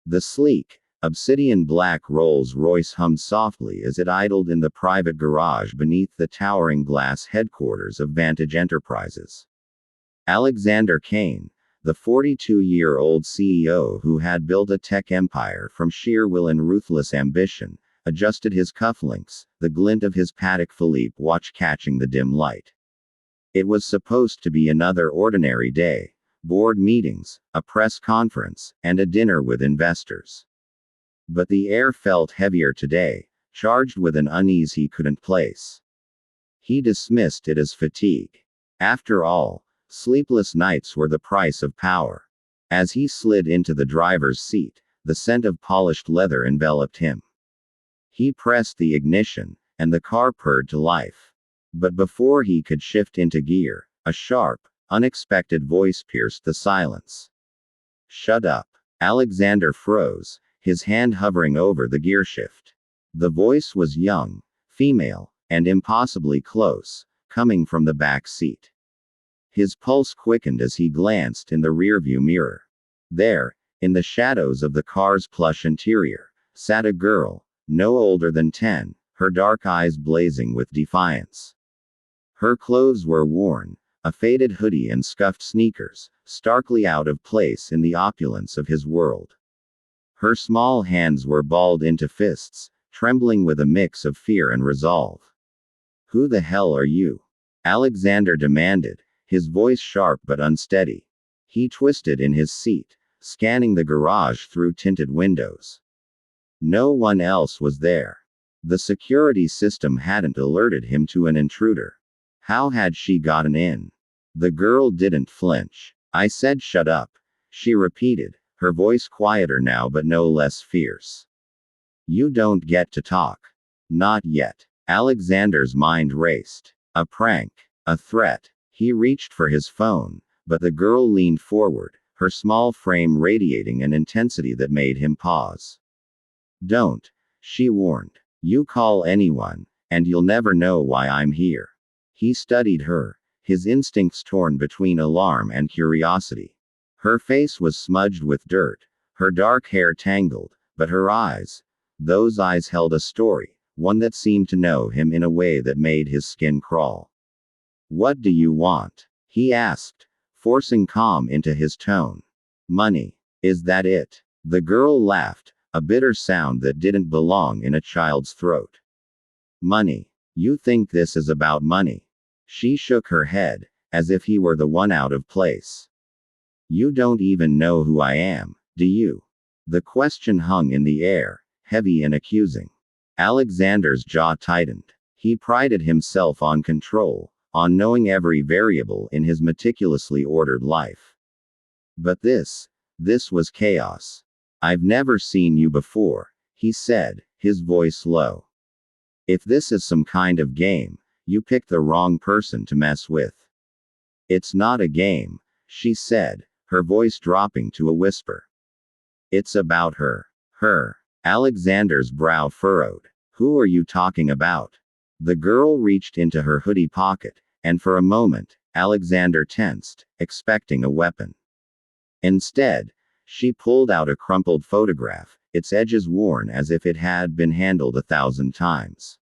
The sleek, obsidian black Rolls-Royce hummed softly as it idled in the private garage beneath the towering glass headquarters of Vantage Enterprises. Alexander Kane, the 42-year-old CEO who had built a tech empire from sheer will and ruthless ambition, adjusted his cufflinks, the glint of his Patek Philippe watch catching the dim light. It was supposed to be another ordinary day: board meetings, a press conference, and a dinner with investors. But the air felt heavier today, charged with an unease he couldn't place. He dismissed it as fatigue. After all, sleepless nights were the price of power. As he slid into the driver's seat, the scent of polished leather enveloped him. He pressed the ignition, and the car purred to life. But before he could shift into gear, a sharp, unexpected voice pierced the silence. "Shut up." Alexander froze, his hand hovering over the gearshift. The voice was young, female, and impossibly close, coming from the back seat. His pulse quickened as he glanced in the rearview mirror. There, in the shadows of the car's plush interior, sat a girl, no older than 10, her dark eyes blazing with defiance. Her clothes were worn, a faded hoodie and scuffed sneakers, starkly out of place in the opulence of his world. Her small hands were balled into fists, trembling with a mix of fear and resolve. "Who the hell are you?" Alexander demanded, his voice sharp but unsteady. He twisted in his seat, scanning the garage through tinted windows. No one else was there. The security system hadn't alerted him to an intruder. How had she gotten in? The girl didn't flinch. "I said shut up," she repeated, her voice quieter now but no less fierce. "You don't get to talk." Not yet. Alexander's mind raced. A prank. A threat. He reached for his phone, but the girl leaned forward, her small frame radiating an intensity that made him pause. "Don't," she warned. "You call anyone, and you'll never know why I'm here." He studied her, his instincts torn between alarm and curiosity. Her face was smudged with dirt, her dark hair tangled, but her eyes, those eyes held a story, one that seemed to know him in a way that made his skin crawl. "What do you want?" he asked, forcing calm into his tone. "Money. Is that it?" The girl laughed, a bitter sound that didn't belong in a child's throat. "Money. You think this is about money?" She shook her head, as if he were the one out of place. "You don't even know who I am, do you?" The question hung in the air, heavy and accusing. Alexander's jaw tightened. He prided himself on control, on knowing every variable in his meticulously ordered life. But this was chaos. "I've never seen you before," he said, his voice low. "If this is some kind of game, you picked the wrong person to mess with." "It's not a game," she said, her voice dropping to a whisper. "It's about her." "Her?" Alexander's brow furrowed. "Who are you talking about?" The girl reached into her hoodie pocket, and for a moment, Alexander tensed, expecting a weapon. Instead, she pulled out a crumpled photograph, its edges worn as if it had been handled 1,000 times.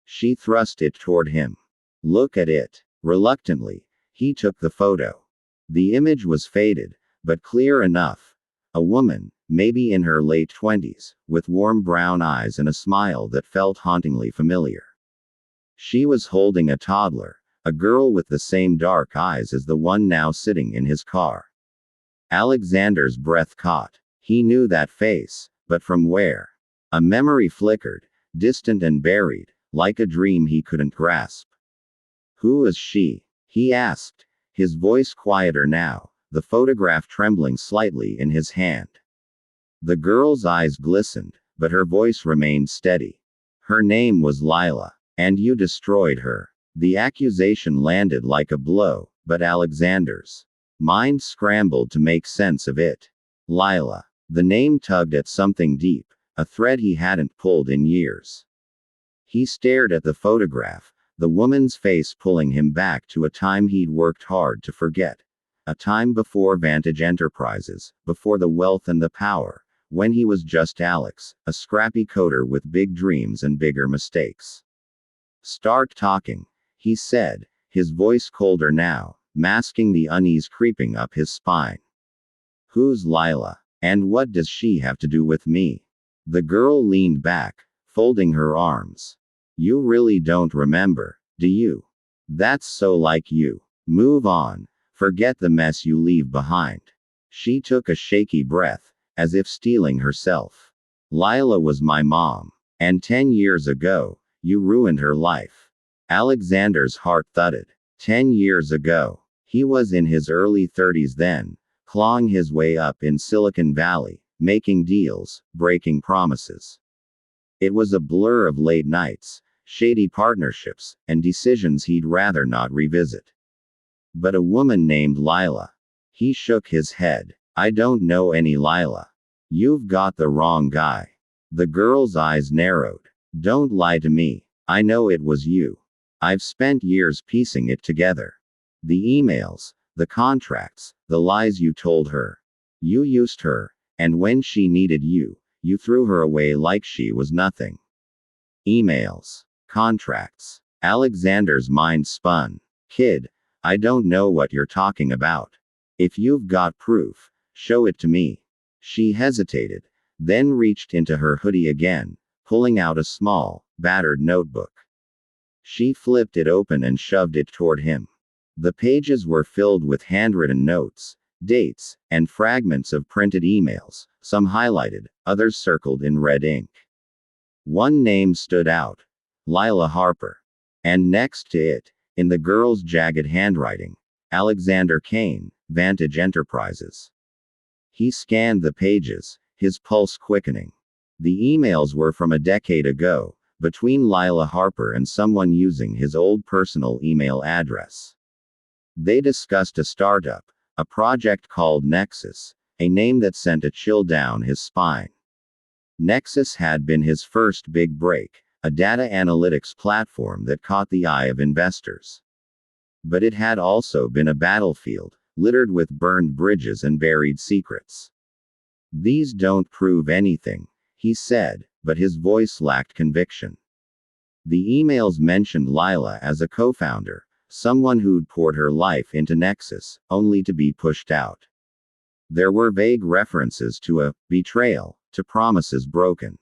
She thrust it toward him. "Look at it." Reluctantly, he took the photo. The image was faded, but clear enough. A woman, maybe in her late 20s, with warm brown eyes and a smile that felt hauntingly familiar. She was holding a toddler, a girl with the same dark eyes as the one now sitting in his car. Alexander's breath caught. He knew that face, but from where? A memory flickered, distant and buried, like a dream he couldn't grasp. "Who is she?" he asked, his voice quieter now, the photograph trembling slightly in his hand. The girl's eyes glistened, but her voice remained steady. "Her name was Lila, and you destroyed her." The accusation landed like a blow, but Alexander's mind scrambled to make sense of it. Lila. The name tugged at something deep, a thread he hadn't pulled in years. He stared at the photograph, the woman's face pulling him back to a time he'd worked hard to forget. A time before Vantage Enterprises, before the wealth and the power, When he was just Alex, a scrappy coder with big dreams and bigger mistakes. Start talking, he said, his voice colder now, masking the unease creeping up his spine. Who's Lila? And what does she have to do with me? The girl leaned back, folding her arms. You really don't remember, do you? That's so like you. Move on. Forget the mess you leave behind. She took a shaky breath, as if steeling herself. Lila was my mom. And 10 years ago, you ruined her life. Alexander's heart thudded. 10 years ago. He was in his early 30s then, clawing his way up in Silicon Valley, making deals, breaking promises. It was a blur of late nights, shady partnerships, and decisions he'd rather not revisit. But a woman named Lila. He shook his head. I don't know any Lila. You've got the wrong guy. The girl's eyes narrowed. Don't lie to me. I know it was you. I've spent years piecing it together. The emails, the contracts, the lies you told her. You used her, and when she needed you, you threw her away like she was nothing. Emails. Contracts. Alexander's mind spun. Kid, I don't know what you're talking about. If you've got proof, show it to me. She hesitated, then reached into her hoodie again, pulling out a small, battered notebook. She flipped it open and shoved it toward him. The pages were filled with handwritten notes, dates, and fragments of printed emails, some highlighted, others circled in red ink. One name stood out. Lila Harper. And next to it, in the girl's jagged handwriting, Alexander Kane, Vantage Enterprises. He scanned the pages, his pulse quickening. The emails were from a decade ago, between Lila Harper and someone using his old personal email address. They discussed a startup, a project called Nexus, a name that sent a chill down his spine. Nexus had been his first big break, a data analytics platform that caught the eye of investors. But it had also been a battlefield, littered with burned bridges and buried secrets. These don't prove anything, he said, but his voice lacked conviction. The emails mentioned Lila as a co-founder, someone who'd poured her life into Nexus, only to be pushed out. There were vague references to a betrayal, to promises broken.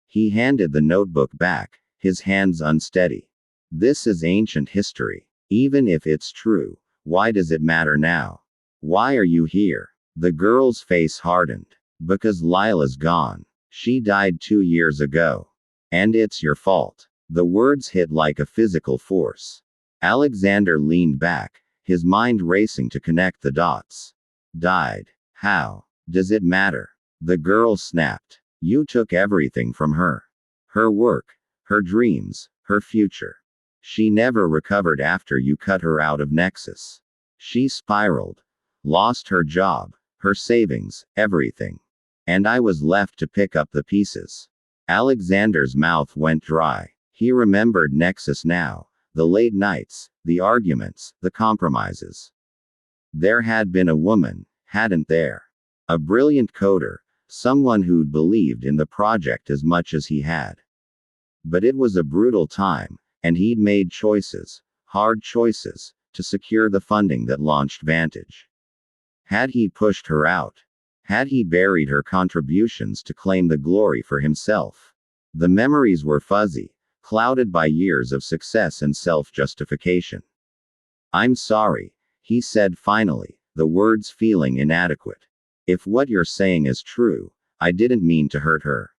He handed the notebook back, his hands unsteady. This is ancient history. Even if it's true, why does it matter now? Why are you here? The girl's face hardened. Because Lila's gone. She died 2 years ago. And it's your fault. The words hit like a physical force. Alexander leaned back, his mind racing to connect the dots. Died. How? Does it matter? The girl snapped. You took everything from her. Her work, her dreams, her future. She never recovered after you cut her out of Nexus. She spiraled. Lost her job, her savings, everything. And I was left to pick up the pieces. Alexander's mouth went dry. He remembered Nexus now. The late nights, the arguments, the compromises. There had been a woman, hadn't there? A brilliant coder, someone who'd believed in the project as much as he had. But it was a brutal time, and he'd made choices, hard choices, to secure the funding that launched Vantage. Had he pushed her out? Had he buried her contributions to claim the glory for himself? The memories were fuzzy, clouded by years of success and self-justification. I'm sorry, he said finally, the words feeling inadequate. If what you're saying is true, I didn't mean to hurt her.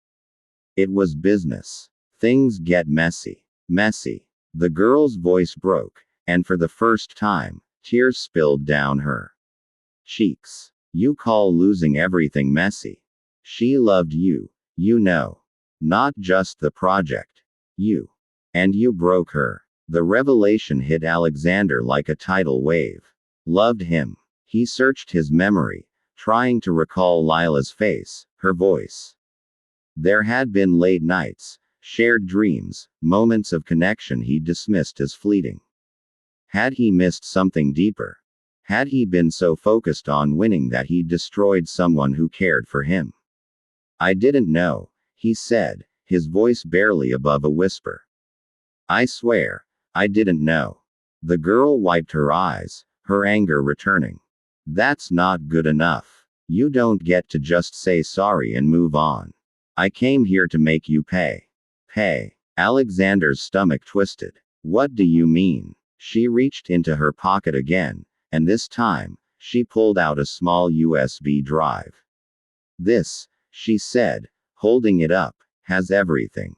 It was business. Things get messy. Messy. The girl's voice broke, and for the first time, tears spilled down her cheeks. You call losing everything messy? She loved you, you know. Not just the project. You. And you broke her. The revelation hit Alexander like a tidal wave. Loved him. He searched his memory, trying to recall Lila's face, her voice. There had been late nights, shared dreams, moments of connection he dismissed as fleeting. Had he missed something deeper? Had he been so focused on winning that he'd destroyed someone who cared for him? I didn't know, he said, his voice barely above a whisper. I swear, I didn't know. The girl wiped her eyes, her anger returning. That's not good enough. You don't get to just say sorry and move on. I came here to make you pay. Pay. Alexander's stomach twisted. What do you mean? She reached into her pocket again, and this time, she pulled out a small USB drive. This, she said, holding it up, has everything.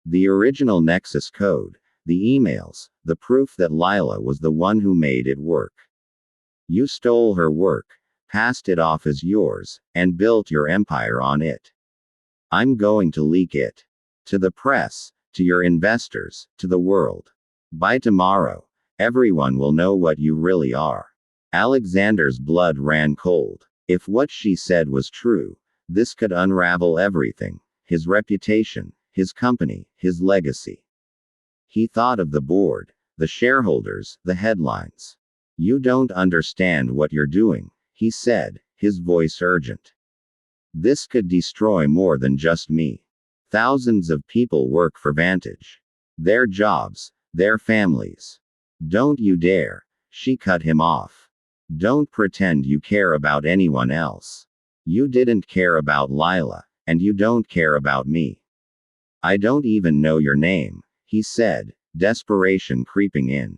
The original Nexus code, the emails, the proof that Lila was the one who made it work. You stole her work, passed it off as yours, and built your empire on it. I'm going to leak it. To the press, to your investors, to the world. By tomorrow, everyone will know what you really are. Alexander's blood ran cold. If what she said was true, this could unravel everything: his reputation, his company, his legacy. He thought of the board, the shareholders, the headlines. You don't understand what you're doing, he said, his voice urgent. This could destroy more than just me. Thousands of people work for Vantage. Their jobs, their families. Don't you dare. She cut him off. Don't pretend you care about anyone else. You didn't care about Lila, and you don't care about me. I don't even know your name, he said, desperation creeping in.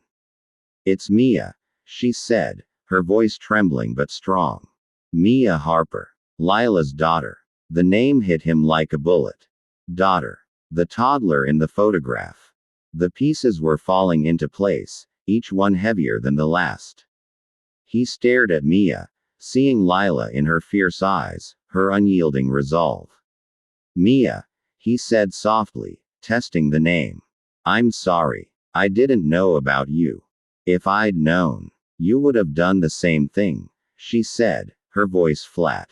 It's Mia, she said, her voice trembling but strong. Mia Harper. Lila's daughter. The name hit him like a bullet. Daughter. The toddler in the photograph. The pieces were falling into place, each one heavier than the last. He stared at Mia, seeing Lila in her fierce eyes, her unyielding resolve. Mia, he said softly, testing the name. I'm sorry. I didn't know about you. If I'd known, you would have done the same thing, she said, her voice flat.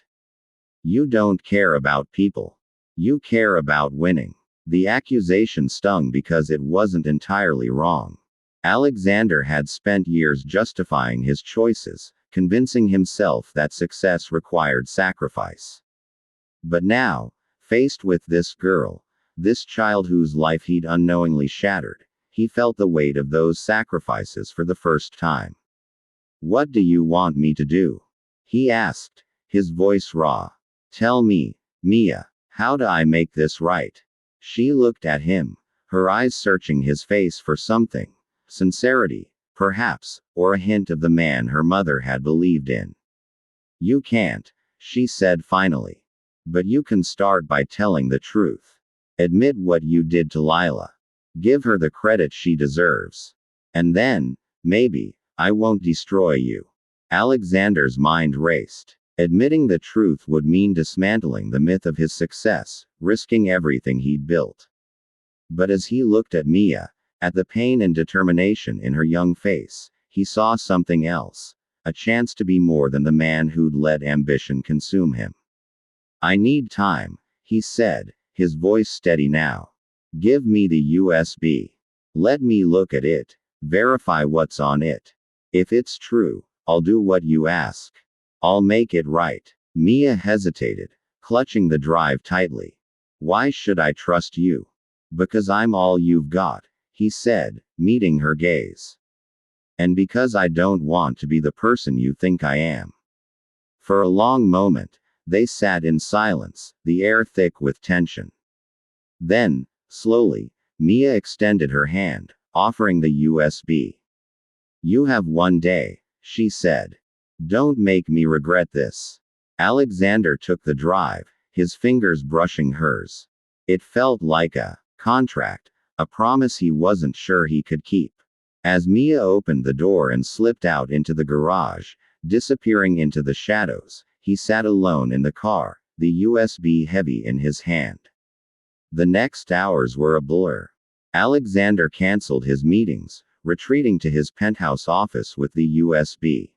You don't care about people. You care about winning. The accusation stung because it wasn't entirely wrong. Alexander had spent years justifying his choices, convincing himself that success required sacrifice. But now, faced with this girl, this child whose life he'd unknowingly shattered, he felt the weight of those sacrifices for the first time. What do you want me to do? He asked, his voice raw. Tell me, Mia, how do I make this right? She looked at him, her eyes searching his face for something. Sincerity, perhaps, or a hint of the man her mother had believed in. You can't, she said finally. But you can start by telling the truth. Admit what you did to Lila. Give her the credit she deserves. And then, maybe, I won't destroy you. Alexander's mind raced. Admitting the truth would mean dismantling the myth of his success, risking everything he'd built. But as he looked at Mia, at the pain and determination in her young face, he saw something else, a chance to be more than the man who'd let ambition consume him. I need time, he said, his voice steady now. Give me the USB. Let me look at it, verify what's on it. If it's true, I'll do what you ask. I'll make it right. Mia hesitated, clutching the drive tightly. Why should I trust you? Because I'm all you've got, he said, meeting her gaze. And because I don't want to be the person you think I am. For a long moment, they sat in silence, the air thick with tension. Then, slowly, Mia extended her hand, offering the USB. You have one day, she said. Don't make me regret this. Alexander took the drive, his fingers brushing hers. It felt like a contract, a promise he wasn't sure he could keep. As Mia opened the door and slipped out into the garage, disappearing into the shadows, he sat alone in the car, the USB heavy in his hand. The next hours were a blur. Alexander canceled his meetings, retreating to his penthouse office with the USB.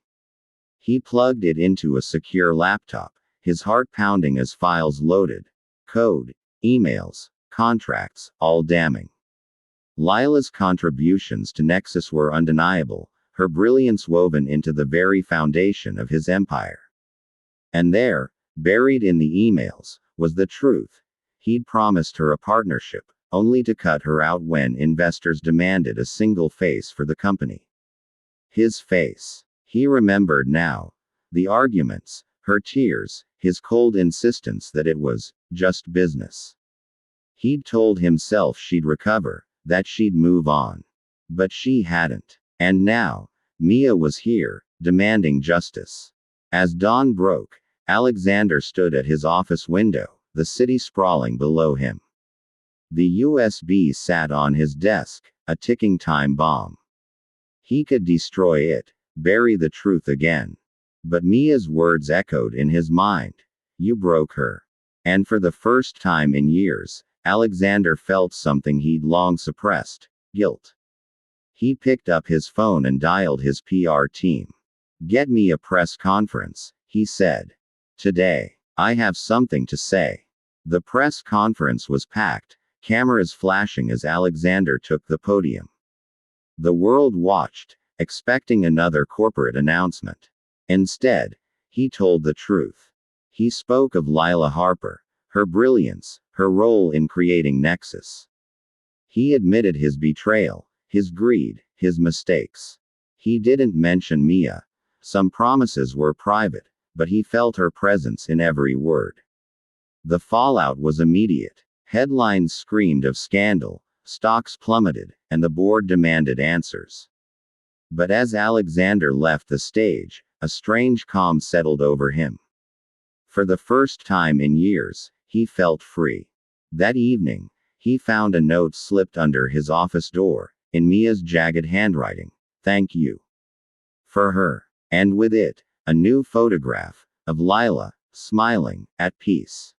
He plugged it into a secure laptop, his heart pounding as files loaded. Code, emails, contracts, all damning. Lila's contributions to Nexus were undeniable, her brilliance woven into the very foundation of his empire. And there, buried in the emails, was the truth. He'd promised her a partnership, only to cut her out when investors demanded a single face for the company. His face. He remembered now. The arguments, her tears, his cold insistence that it was just business. He'd told himself she'd recover, that she'd move on. But she hadn't. And now, Mia was here, demanding justice. As dawn broke, Alexander stood at his office window, the city sprawling below him. The USB sat on his desk, a ticking time bomb. He could destroy it, bury the truth again. But Mia's words echoed in his mind. You broke her. And for the first time in years, Alexander felt something he'd long suppressed: guilt. He picked up his phone and dialed his PR team. Get me a press conference, he said. Today. I have something to say. The press conference was packed, cameras flashing as Alexander took the podium. The world watched, expecting another corporate announcement. Instead, he told the truth. He spoke of Lila Harper, her brilliance, her role in creating Nexus. He admitted his betrayal, his greed, his mistakes. He didn't mention Mia. Some promises were private, but he felt her presence in every word. The fallout was immediate. Headlines screamed of scandal, stocks plummeted, and the board demanded answers. But as Alexander left the stage, a strange calm settled over him. For the first time in years, he felt free. That evening, he found a note slipped under his office door, in Mia's jagged handwriting. Thank you. For her. And with it, a new photograph of Lila, smiling, at peace.